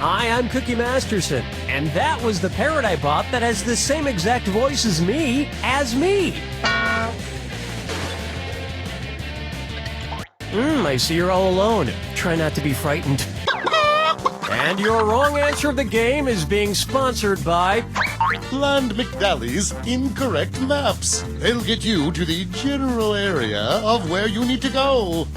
Hi, I'm Cookie Masterson, and that was the parrot I bought that has the same exact voice as me. I see you're all alone. Try not to be frightened. And your wrong answer of the game is being sponsored by Land McDally's Incorrect Maps. They'll get you to the general area of where you need to go.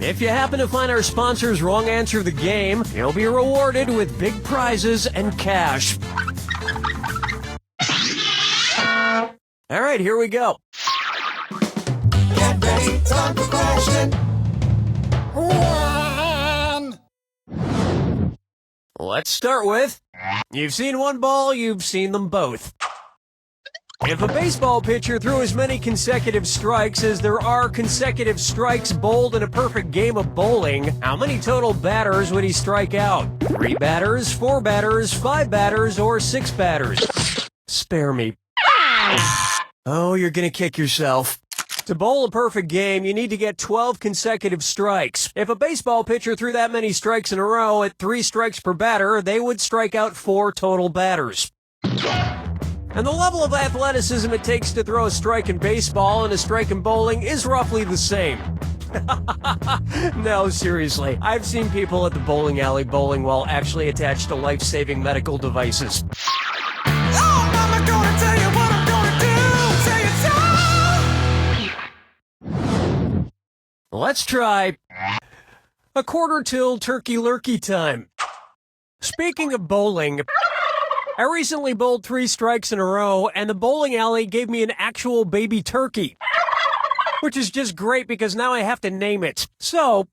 If you happen to find our sponsor's wrong answer of the game, you'll be rewarded with big prizes and cash. All right, here we go. Get ready, time for question 1. Let's start with, you've seen one ball, you've seen them both. If a baseball pitcher threw as many consecutive strikes as there are consecutive strikes bowled in a perfect game of bowling, how many total batters would he strike out? 3 batters, 4 batters, 5 batters, or 6 batters? Spare me. Oh, you're gonna kick yourself. To bowl a perfect game, you need to get 12 consecutive strikes. If a baseball pitcher threw that many strikes in a row at 3 strikes per batter, they would strike out 4 total batters. And the level of athleticism it takes to throw a strike in baseball and a strike in bowling is roughly the same. No, seriously. I've seen people at the bowling alley bowling while actually attached to life-saving medical devices. Oh, Mama, gonna tell you what I'm gonna do. Say it so. Let's try a quarter till turkey lurkey time. Speaking of bowling, I recently bowled 3 strikes in a row, and the bowling alley gave me an actual baby turkey. Which is just great because now I have to name it. So,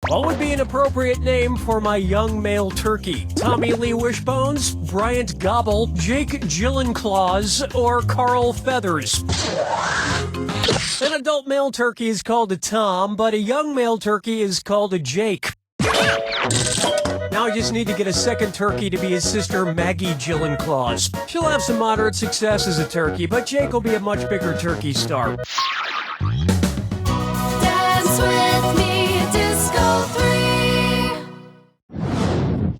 what would be an appropriate name for my young male turkey? Tommy Lee Wishbones, Bryant Gobble, Jake Gillenclaws, or Carl Feathers? An adult male turkey is called a Tom, but a young male turkey is called a Jake. Now I just need to get a second turkey to be his sister Maggie Gillenclaws. She'll have some moderate success as a turkey, but Jake will be a much bigger turkey star. Dance with me, Disco 3.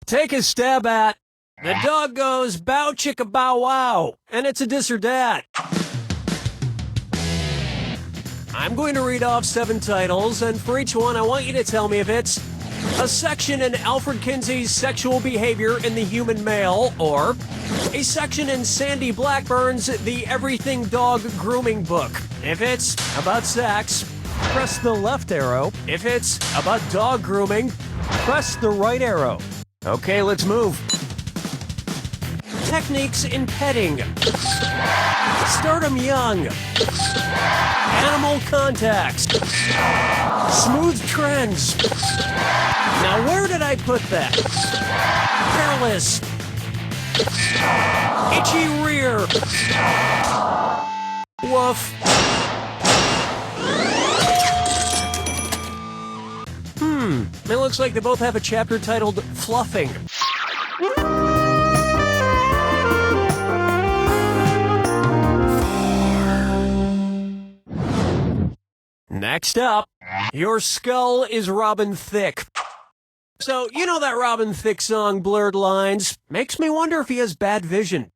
Take a stab at the dog goes bow chicka bow wow, and it's a dis or dat. I'm going to read off 7 titles, and for each one I want you to tell me if it's a section in Alfred Kinsey's Sexual Behavior in the Human Male, or a section in Sandy Blackburn's The Everything Dog Grooming Book. If it's about sex, press the left arrow. If it's about dog grooming, press the right arrow. Okay, let's move. Techniques in petting. Start 'em young. Animal contacts. Smooth trends. Now where did I put that? Hairless. Itchy rear. Woof. It looks like they both have a chapter titled Fluffing. Next up, your skull is Robin Thicke. So, you know that Robin Thicke song, Blurred Lines? Makes me wonder if he has bad vision.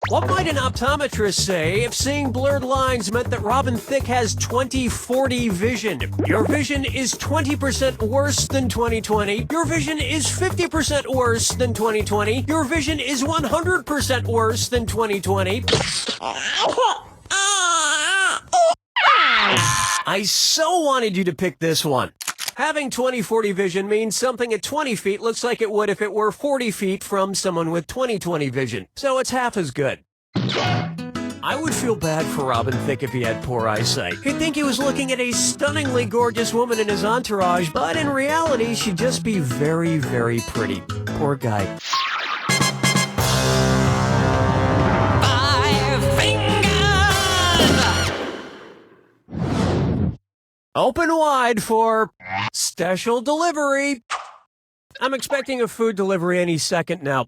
What might an optometrist say if seeing blurred lines meant that Robin Thicke has 20/40 vision? Your vision is 20% worse than 20/20. Your vision is 50% worse than 20/20. Your vision is 100% worse than 20/20. I so wanted you to pick this one. Having 20/40 vision means something at 20 feet looks like it would if it were 40 feet from someone with 20/20 vision. So it's half as good. I would feel bad for Robin Thicke if he had poor eyesight. He'd think he was looking at a stunningly gorgeous woman in his entourage, but in reality, she'd just be very, very pretty. Poor guy. 5 fingers. Open wide for special delivery. I'm expecting a food delivery any second now.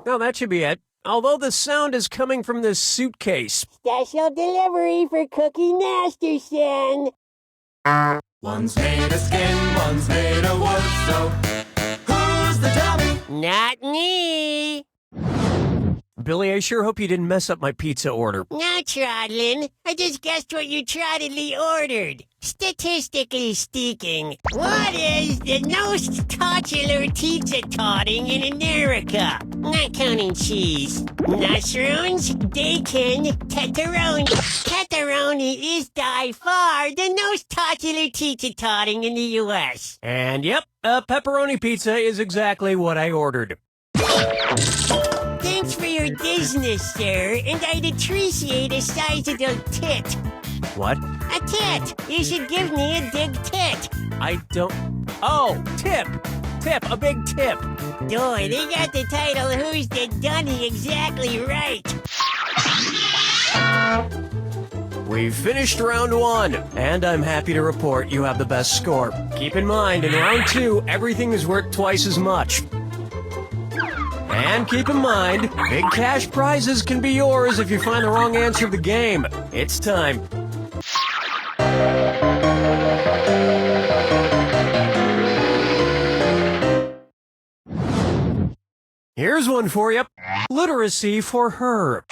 No, that should be it. Although the sound is coming from this suitcase. Special delivery for Cookie Masterson. One's made of skin, one's made of wood, so who's the dummy? Not me. Billy, I sure hope you didn't mess up my pizza order. No, Trottlin. I just guessed what you trottedly ordered. Statistically speaking, what is the most popular pizza topping in America? Not counting cheese. Mushrooms, bacon, pepperoni. Pepperoni is by far the most popular pizza topping in the U.S. And yep, a pepperoni pizza is exactly what I ordered. Thanks for your business, sir, and I'd appreciate a sizable tit. What? A tit! You should give me a big tit. I don't... Oh, tip! Tip, a big tip. Boy, they got the title Who's the Dunny exactly right. We've finished round 1, and I'm happy to report you have the best score. Keep in mind, in round 2, everything is worth twice as much. And keep in mind, big cash prizes can be yours if you find the wrong answer of the game. It's time. Here's one for you. Literacy for her.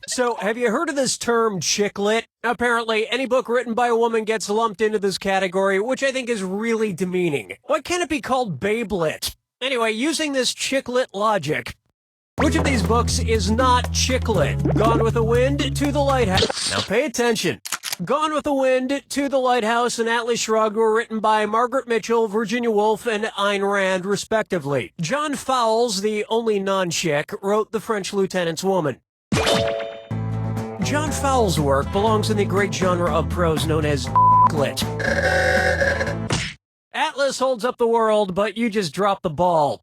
So, have you heard of this term chicklit? Apparently, any book written by a woman gets lumped into this category, which I think is really demeaning. Why can't it be called babelit? Anyway, using this chicklit logic, which of these books is not chicklit? Gone with the Wind, To the Lighthouse. Now pay attention. Gone with the Wind, To the Lighthouse, and Atlas Shrugged were written by Margaret Mitchell, Virginia Woolf, and Ayn Rand, respectively. John Fowles, the only non-chick, wrote The French Lieutenant's Woman. John Fowles' work belongs in the great genre of prose known as lit. Atlas holds up the world, but you just dropped the ball.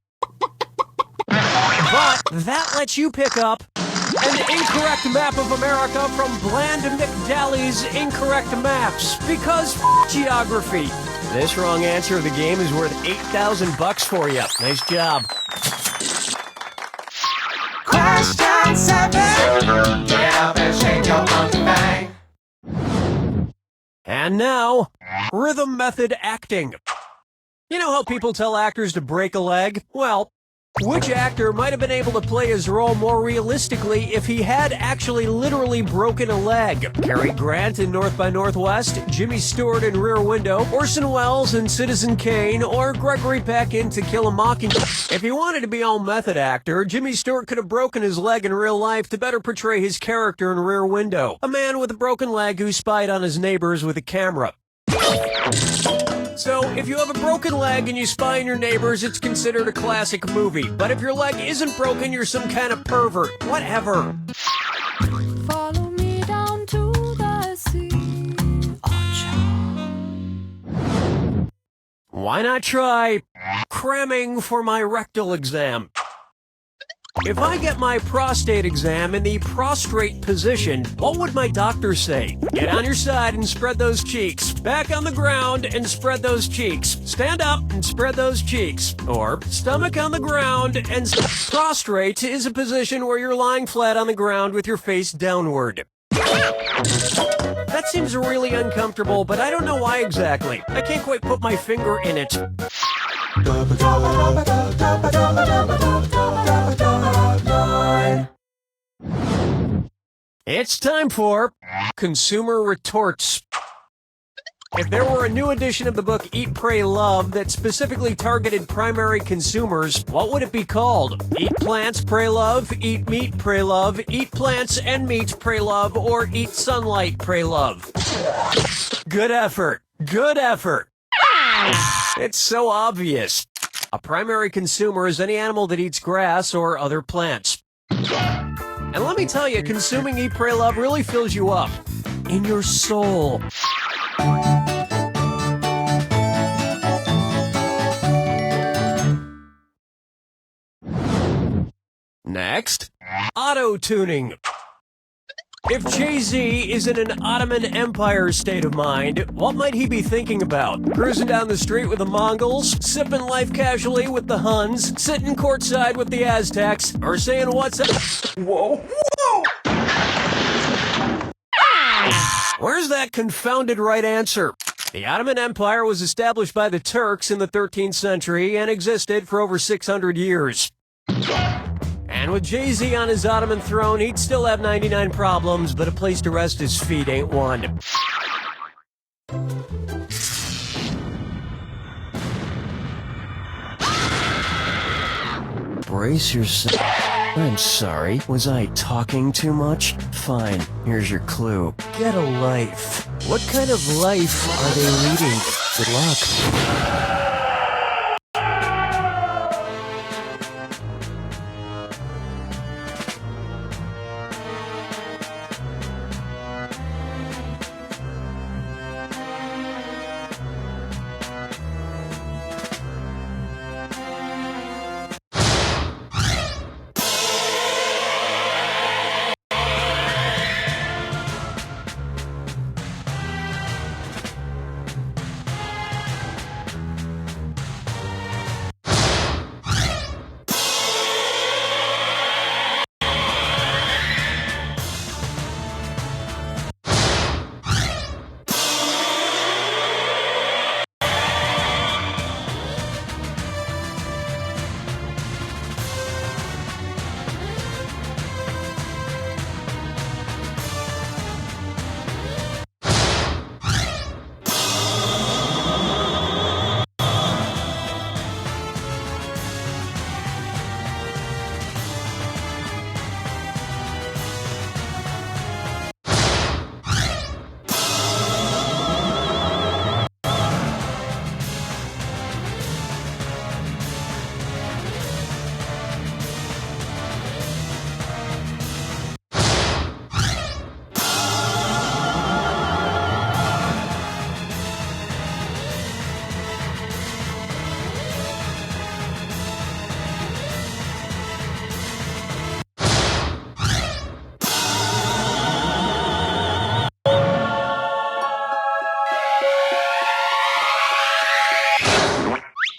But that lets you pick up an incorrect map of America from Bland McDally's Incorrect Maps, because geography. This wrong answer of the game is worth $8,000 for you. Nice job. Question 7. Get up and shake your monkey bang. And now, rhythm method acting. You know how people tell actors to break a leg? Well, which actor might have been able to play his role more realistically if he had actually literally broken a leg? Cary Grant in North by Northwest, Jimmy Stewart in Rear Window, Orson Welles in Citizen Kane, or Gregory Peck in To Kill a Mockingbird. If he wanted to be all method actor, Jimmy Stewart could have broken his leg in real life to better portray his character in Rear Window, a man with a broken leg who spied on his neighbors with a camera. So, if you have a broken leg and you spy on your neighbors, it's considered a classic movie. But if your leg isn't broken, you're some kind of pervert. Whatever. Follow me down to the sea. Why not try cramming for my rectal exam? If I get my prostate exam in the prostrate position, what would my doctor say? Get on your side and spread those cheeks. Back on the ground and spread those cheeks. Stand up and spread those cheeks. Or stomach on the ground and... Prostrate is a position where you're lying flat on the ground with your face downward. That seems really uncomfortable, but I don't know why exactly. I can't quite put my finger in it. It's time for Consumer Retorts. If there were a new edition of the book Eat, Pray, Love that specifically targeted primary consumers, what would it be called? Eat Plants, Pray, Love, Eat Meat, Pray, Love, Eat Plants and Meat, Pray, Love, or Eat Sunlight, Pray, Love? Good effort. Good effort. It's so obvious. A primary consumer is any animal that eats grass or other plants. And let me tell you, consuming Eat, Pray, Love really fills you up. In your soul. Next, auto-tuning. If Jay-Z is in an Ottoman Empire state of mind, what might he be thinking about? Cruising down the street with the Mongols, sipping life casually with the Huns, sitting courtside with the Aztecs, or saying what's up? Whoa, whoa! Where's that confounded right answer? The Ottoman Empire was established by the Turks in the 13th century and existed for over 600 years. And with Jay-Z on his Ottoman throne, he'd still have 99 problems, but a place to rest his feet ain't one. Brace yourself. I'm sorry, was I talking too much? Fine, here's your clue. Get a life. What kind of life are they leading? Good luck.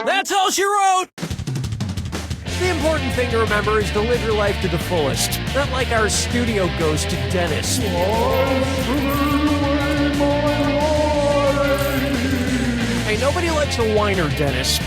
That's all she wrote! The important thing to remember is to live your life to the fullest. Not like our studio ghost, Dennis. Hey, nobody likes a whiner, Dennis.